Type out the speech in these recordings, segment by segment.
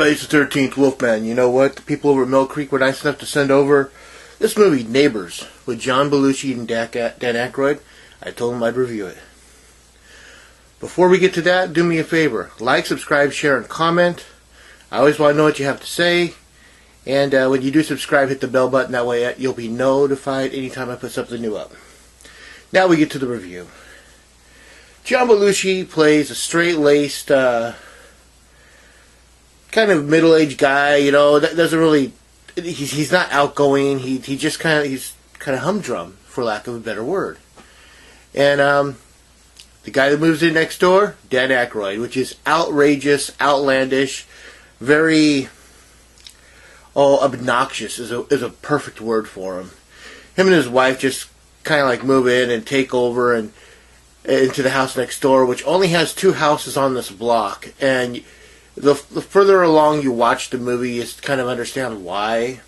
everybody, it's the 13th Wolfman. You know what? The people over at Mill Creek were nice enough to send over this movie, Neighbors, with John Belushi and Dan Ackroyd. I told them I'd review it. Before we get to that, do me a favor. Like, subscribe, share, and comment. I always want to know what you have to say. And when you do subscribe, hit the bell button. That way you'll be notified anytime I put something new up. Now we get to the review. John Belushi plays a straight-laced, kind of middle-aged guy. You know, that doesn't really. He's not outgoing. He's kind of humdrum, for lack of a better word. And the guy that moves in next door, Dan Ackroyd, which is outrageous, outlandish, very obnoxious is a perfect word for him. Him and his wife just kind of like move in and take over and into the house next door, which only has 2 houses on this block. And the further along you watch the movie, you kind of understand why.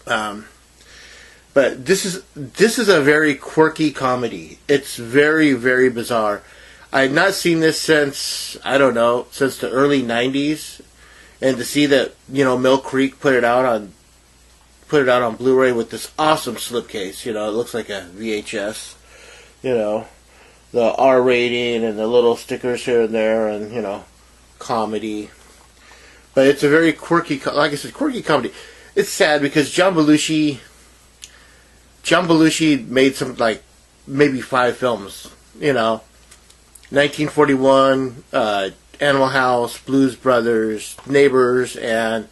But this is a very quirky comedy. It's very, very bizarre. I had not seen this since the early '90s, and to see that Mill Creek put it out on Blu-ray with this awesome slipcase. It looks like a VHS. The R rating and the little stickers here and there, and comedy. But it's a very quirky, like I said, quirky comedy. It's sad because John Belushi made some, like, maybe 5 films. 1941, Animal House, Blues Brothers, Neighbors, and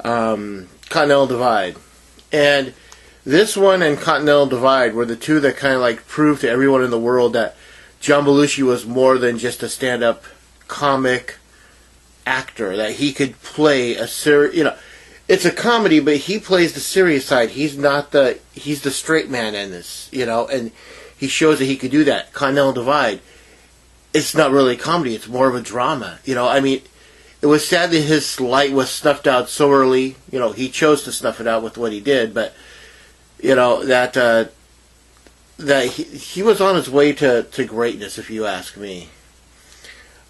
Continental Divide. And this one and Continental Divide were the 2 that kind of like proved to everyone in the world that John Belushi was more than just a stand-up comic actor. That he could play a it's a comedy, but he plays the serious side. He's the straight man in this, and he shows that he could do that. Continental Divide, it's not really a comedy, it's more of a drama. It was sad that his light was snuffed out so early. He chose to snuff it out with what he did, but that he was on his way to greatness, if you ask me.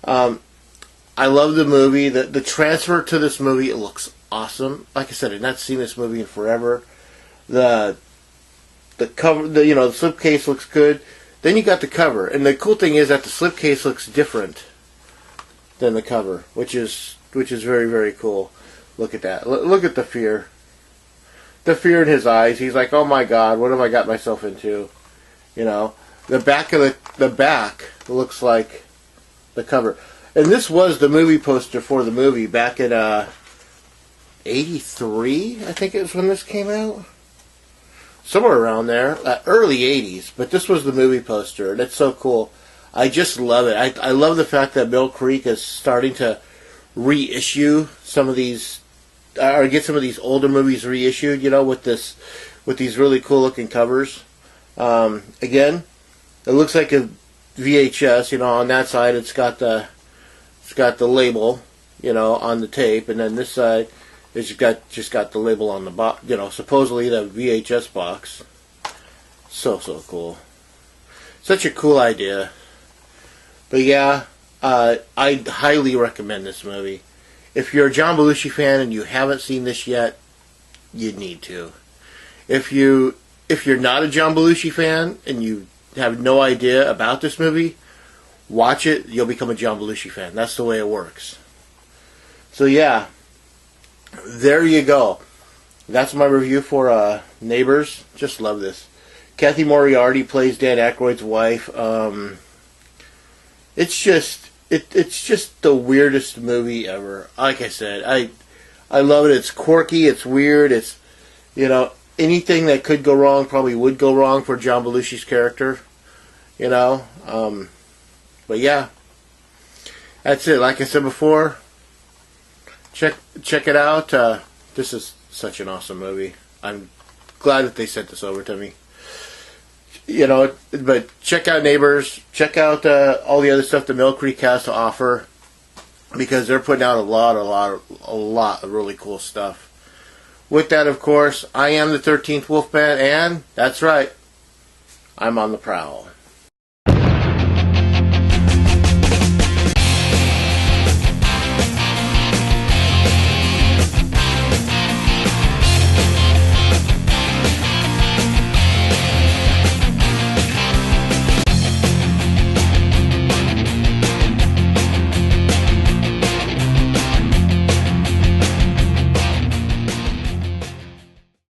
I love the movie. The transfer to this movie, it looks awesome. Like I said, I've not seen this movie in forever. The cover, the slipcase looks good. Then you got the cover, and the cool thing is that the slipcase looks different than the cover, which is very, very cool. Look at that. Look at the fear. The fear in his eyes. He's like, "Oh my God, what have I got myself into?" The back looks like the cover. And this was the movie poster for the movie back in '83, I think it was when this came out. Somewhere around there, early '80s. But this was the movie poster, and it's so cool. I just love it. I love the fact that Mill Creek is starting to reissue some of these, or get some of these older movies reissued. With these really cool looking covers. Again, it looks like a VHS. On that side, it's got the label, on the tape, and then this side, it's just got the label on the box. Supposedly the VHS box. So cool. Such a cool idea. But yeah, I highly recommend this movie. If you're a John Belushi fan and you haven't seen this yet, you need to. If you're not a John Belushi fan and you have no idea about this movie, watch it. You'll become a John Belushi fan. That's the way it works. So yeah, there you go. That's my review for Neighbors. Just love this. Kathy Moriarty plays Dan Aykroyd's wife. It's just the weirdest movie ever. Like I said, I love it. It's quirky. It's weird. It's anything that could go wrong probably would go wrong for John Belushi's character. But yeah, that's it. Like I said before, check it out. This is such an awesome movie. I'm glad that they sent this over to me. But check out Neighbors. Check out all the other stuff that Mill Creek has to offer, because they're putting out a lot of really cool stuff. With that, of course, I am the 13th Wolfman, and that's right, I'm on the prowl.